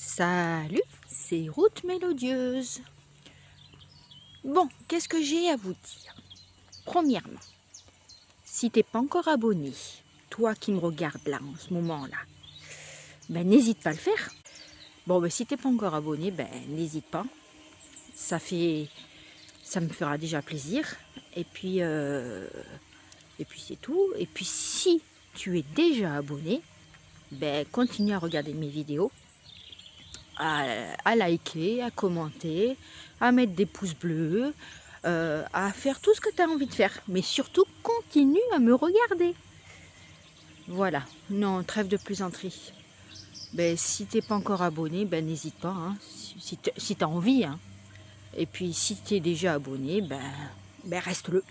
Salut, c'est Route Mélodieuse. Bon, qu'est-ce que j'ai à vous dire? Premièrement, si t'es pas encore abonné, toi qui me regardes là en ce moment-là, ben n'hésite pas à le faire. Bon, ben si t'es pas encore abonné, ben n'hésite pas. Ça me fera déjà plaisir. Et puis c'est tout. Et puis si tu es déjà abonné, ben continue à regarder mes vidéos. À liker, à commenter, à mettre des pouces bleus, à faire tout ce que tu as envie de faire. Mais surtout, continue à me regarder. Voilà, non, trêve de plaisanterie. Ben, si tu n'es pas encore abonné, ben, n'hésite pas, hein, si tu as envie. Hein. Et puis, si tu es déjà abonné, ben reste-le.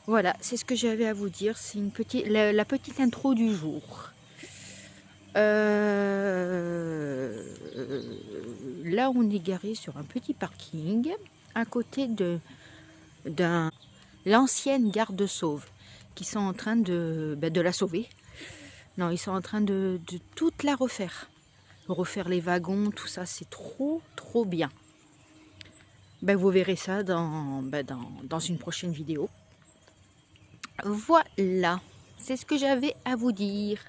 Voilà, c'est ce que j'avais à vous dire. C'est la petite intro du jour. Là, on est garé sur un petit parking à côté de l'ancienne gare de Sauve qui sont en train de la sauver. Non, ils sont en train de toute la refaire. Refaire les wagons, tout ça, c'est trop bien. Vous verrez ça dans une prochaine vidéo. Voilà, c'est ce que j'avais à vous dire.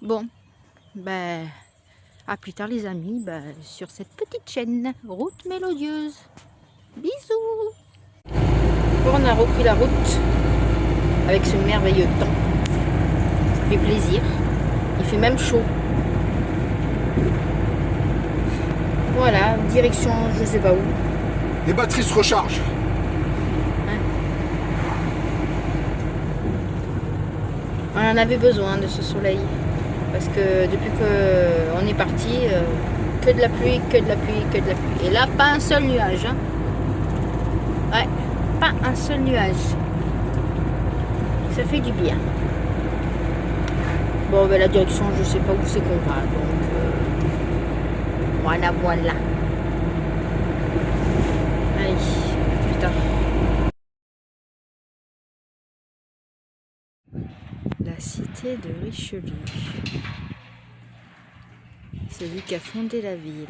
Bon, à plus tard les amis, sur cette petite chaîne Route Mélodieuse. Bisous. On a repris la route avec ce merveilleux temps. Ça fait plaisir. Il fait même chaud. Voilà, direction je sais pas où. Les batteries se rechargent. Hein, on en avait besoin de ce soleil. Parce que depuis qu'on est parti, que de la pluie, que de la pluie, que de la pluie. Et là, pas un seul nuage. Hein. Ouais, pas un seul nuage. Ça fait du bien. Bon, la direction, je sais pas où c'est qu'on va. Donc, voilà. Allez, putain. La cité de Richelieu. C'est lui qui a fondé la ville.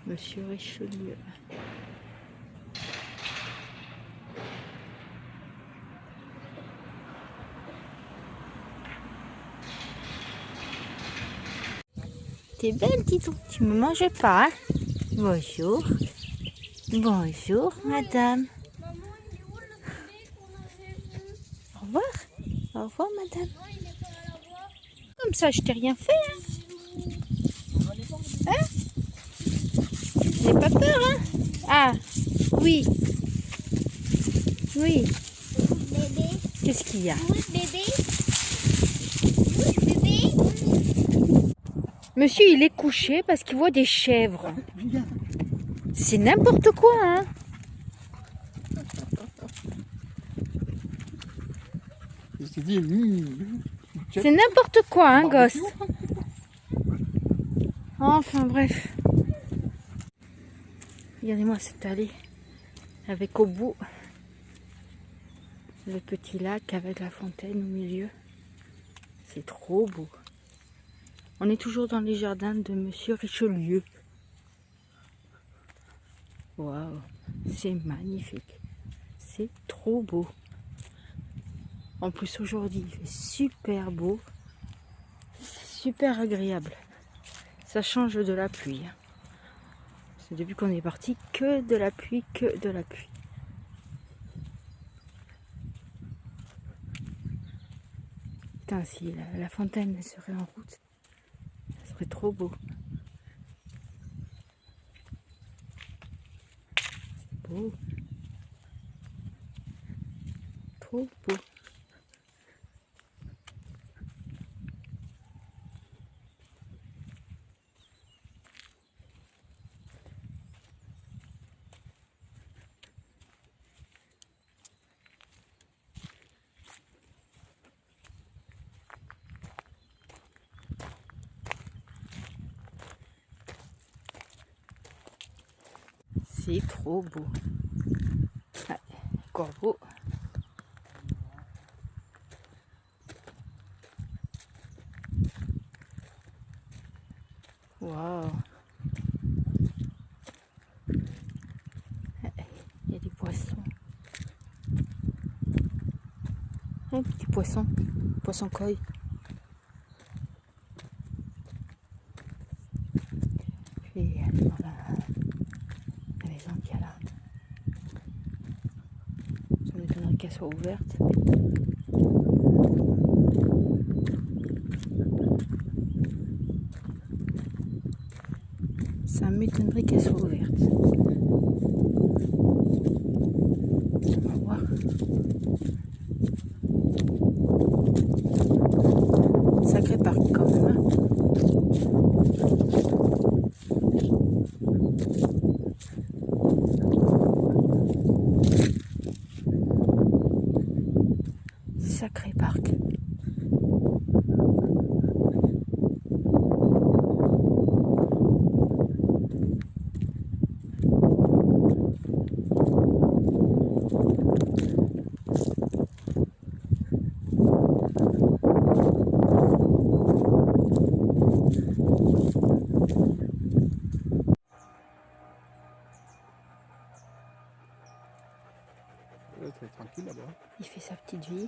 Monsieur Richelieu. T'es belle, Titou. Tu me manges pas, hein? Bonjour. Bonjour, madame. Au revoir. Au revoir, madame. Comme ça, je t'ai rien fait, hein? Hein? N'aie pas peur, hein? Ah, oui. Oui. Bébé. Qu'est-ce qu'il y a? Oui, bébé. Oui, bébé. Monsieur, il est couché parce qu'il voit des chèvres. C'est n'importe quoi, hein? C'est n'importe quoi, hein, gosse? Enfin, bref. Regardez-moi cette allée. Avec au bout le petit lac avec la fontaine au milieu. C'est trop beau. On est toujours dans les jardins de Monsieur Richelieu. Waouh, c'est magnifique. C'est trop beau. En plus aujourd'hui, il fait super beau. Super agréable. Ça change de la pluie. C'est depuis qu'on est parti que de la pluie, que de la pluie. Putain, si la fontaine serait en route, ça serait trop beau. C'est beau. Trop beau. C'est trop beau. Ah, corbeau. Waouh. Il y a des poissons. Un petit poisson. Poisson koi. Je vais aller dans la maison qu'il y a là. Ça m'étonnerait qu'elle soit ouverte. Ça m'étonnerait qu'elle soit ouverte. On va voir. Sacré parc quand même. Hein. Sacré parc. Ouais, t'es tranquille là-bas. Il fait sa petite vie.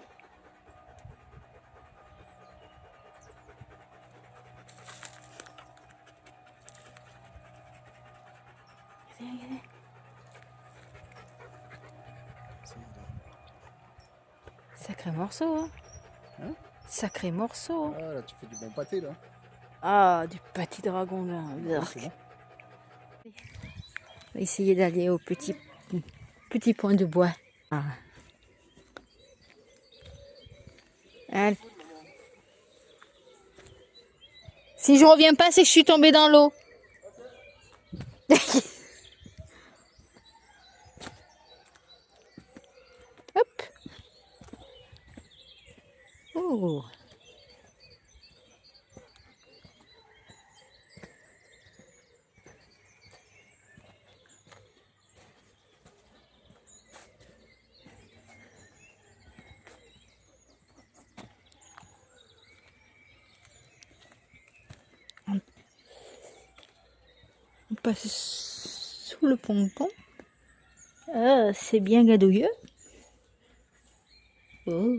Regardez, regardez. Sacré morceau, hein. Hein? Sacré morceau. Ah, là, tu fais du bon pâté, là. Ah, du pâté dragon là. Oui, c'est bon. On va essayer d'aller au petit point de bois. Ah. Allez. Si je reviens pas, c'est que je suis tombée dans l'eau. Hop. Oh. On passe sous le ponton. Ah, c'est bien gadouilleux. Oh.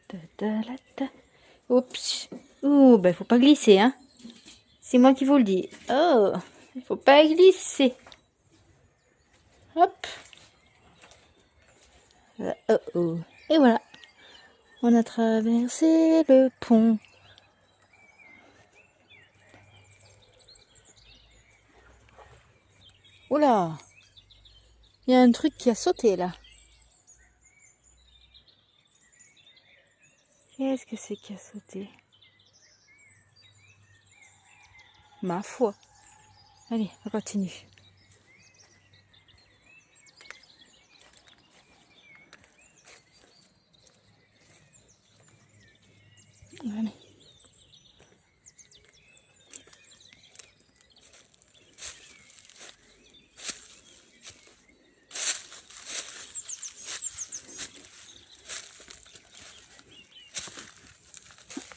Ta ta la ta. Oups. Ouh, ben faut pas glisser, hein. C'est moi qui vous le dis. Oh, il faut pas glisser. Hop. Oh oh. Et voilà. On a traversé le pont. Oula. Il y a un truc qui a sauté là. Qu'est-ce que c'est qui a sauté? Ma foi. Allez, on continue. Allez.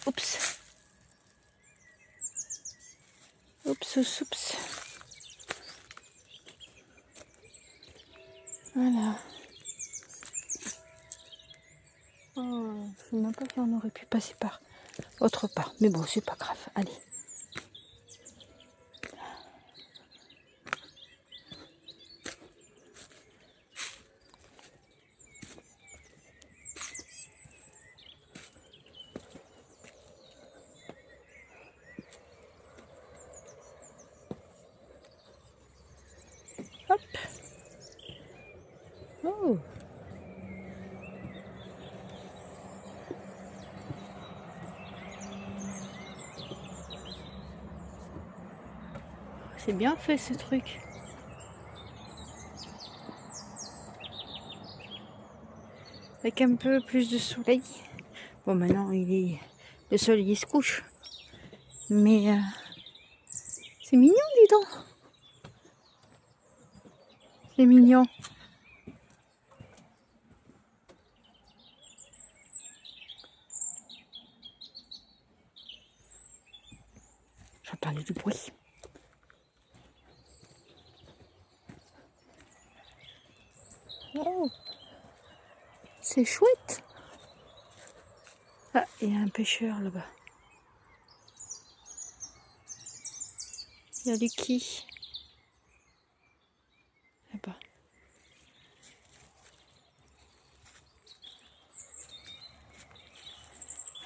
Oups. Oups, oups, oups. Voilà. Oh, je ne sais même pas si on aurait pu passer par autre part. Mais bon, c'est pas grave. Allez. Hop. Oh. C'est bien fait ce truc. Avec un peu plus de soleil. Bon, maintenant, le soleil il se couche. Mais c'est mignon, dis donc. C'est mignon. J'entendais du bruit. Oh, c'est chouette. Ah, il y a un pêcheur là-bas. Il y a Lucky. Là-bas.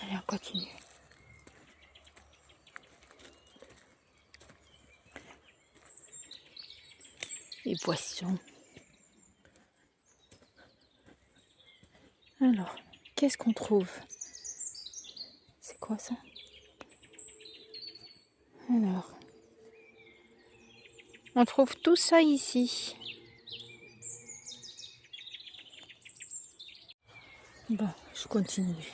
Allez, on continue. Les poissons. Alors, qu'est-ce qu'on trouve? C'est quoi ça? Alors, on trouve tout ça ici. Bon, je continue.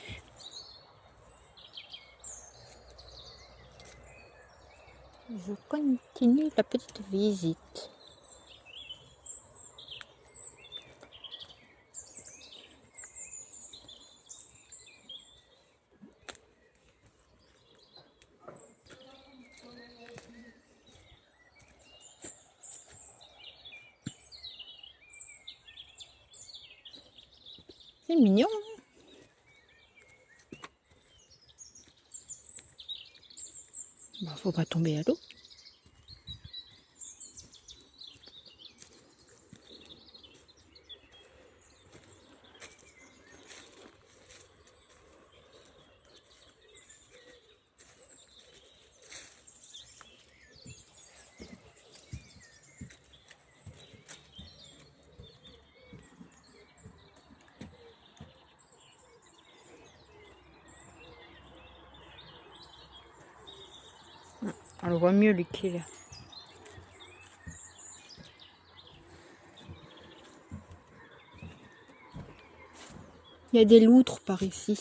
Je continue la petite visite. C'est mignon. Bah, faut pas tomber à l'eau. On le voit mieux, Lucky, là. Il y a des loutres par ici.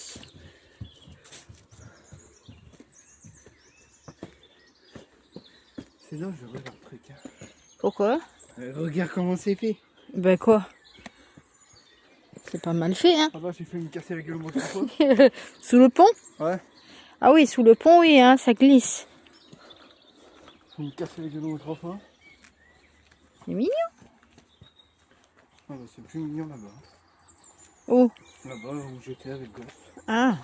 C'est là, je regarde le truc. Hein. Pourquoi? Regarde comment c'est fait. Ben quoi? C'est pas mal fait, hein? Ah bah, j'ai fait une cassée régulièrement trois fois. Sous le pont? Ouais. Ah oui, sous le pont, oui, hein, ça glisse. Une cassée régulièrement trois fois. C'est mignon. Ah bah, c'est plus mignon là-bas. Oh. Là-bas où j'étais avec gosse. Ah.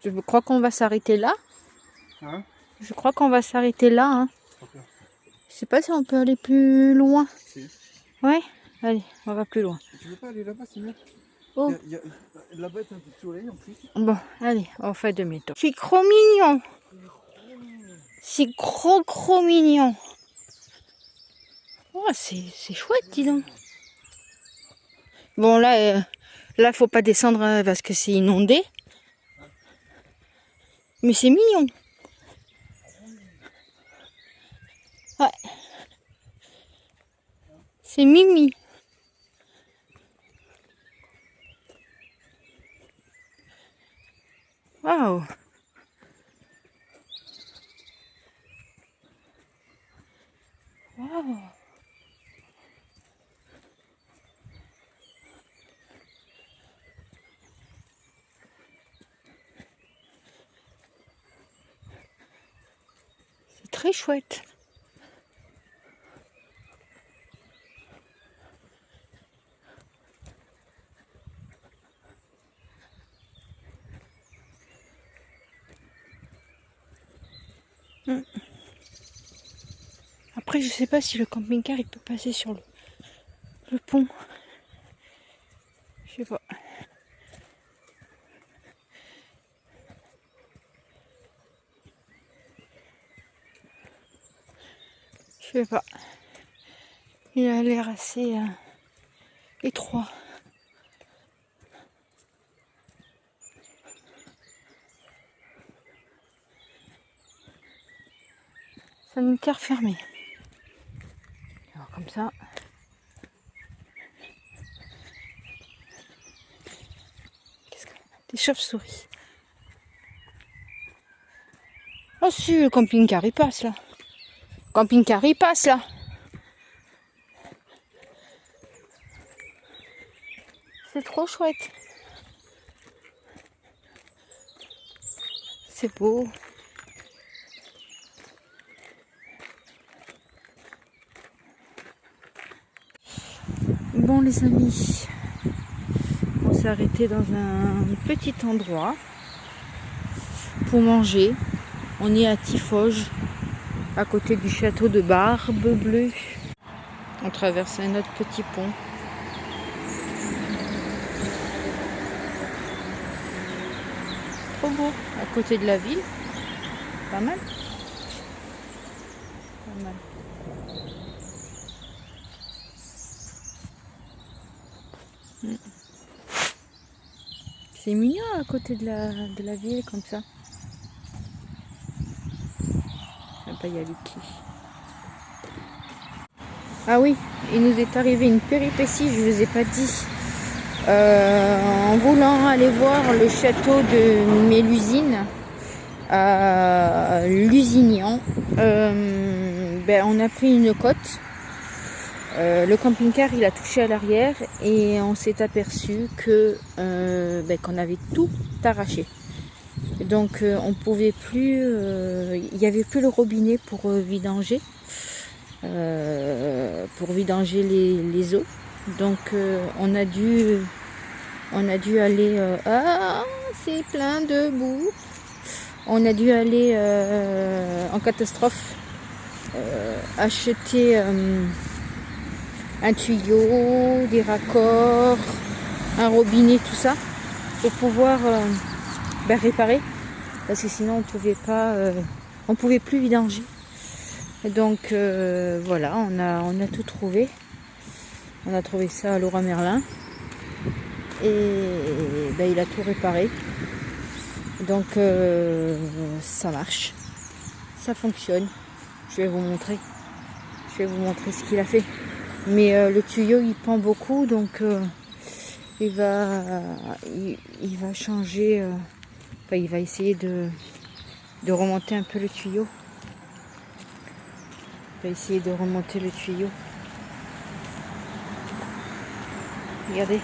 Je crois qu'on va s'arrêter là. Hein? Je crois qu'on va s'arrêter là, hein. Okay. Je sais pas si on peut aller plus loin. Si. Ouais? Allez, on va plus loin. Tu veux pas aller là-bas, c'est mieux. Oh. Là-bas, t'as un peu de soleil en plus. Bon, allez, on fait demi-tour. C'est trop mignon. C'est trop mignon. Oh, c'est chouette, dis donc. Bon, là, faut pas descendre parce que c'est inondé. Mais c'est mignon. Ouais. C'est Mimi. Waouh. Waouh. C'est très chouette. Après, je sais pas si le camping-car il peut passer sur le pont. Je sais pas. Je sais pas. Il a l'air assez étroit. Sanitaire fermé. Alors comme ça. Qu'est-ce que... Des chauves-souris. Oh si, le camping-car il passe là. Le camping-car il passe là. C'est trop chouette. C'est beau. Bon les amis, on s'est arrêté dans un petit endroit pour manger. On est à Tiffauges, à côté du château de Barbe-Bleue. On traverse un autre petit pont. C'est trop beau, à côté de la ville. Pas mal. Pas mal. C'est mignon à côté de la ville comme ça. Là-bas il y a Lucky. Ah oui, il nous est arrivé une péripétie, je ne vous ai pas dit. En voulant aller voir le château de Mélusine, à Lusignan, on a pris une côte. Le camping-car il a touché à l'arrière et on s'est aperçu que qu'on avait tout arraché. Donc on pouvait plus, il n'y avait plus le robinet pour vidanger, les eaux. Donc on a dû aller, c'est plein de boue. On a dû aller en catastrophe acheter un tuyau, des raccords, un robinet, tout ça, pour pouvoir réparer, parce que sinon on pouvait plus vidanger. Donc voilà, on a tout trouvé. On a trouvé ça à Leroy Merlin et il a tout réparé. Donc ça marche, ça fonctionne. Je vais vous montrer ce qu'il a fait. Mais le tuyau il pend beaucoup, donc il va changer, il va essayer de remonter un peu le tuyau. Regardez.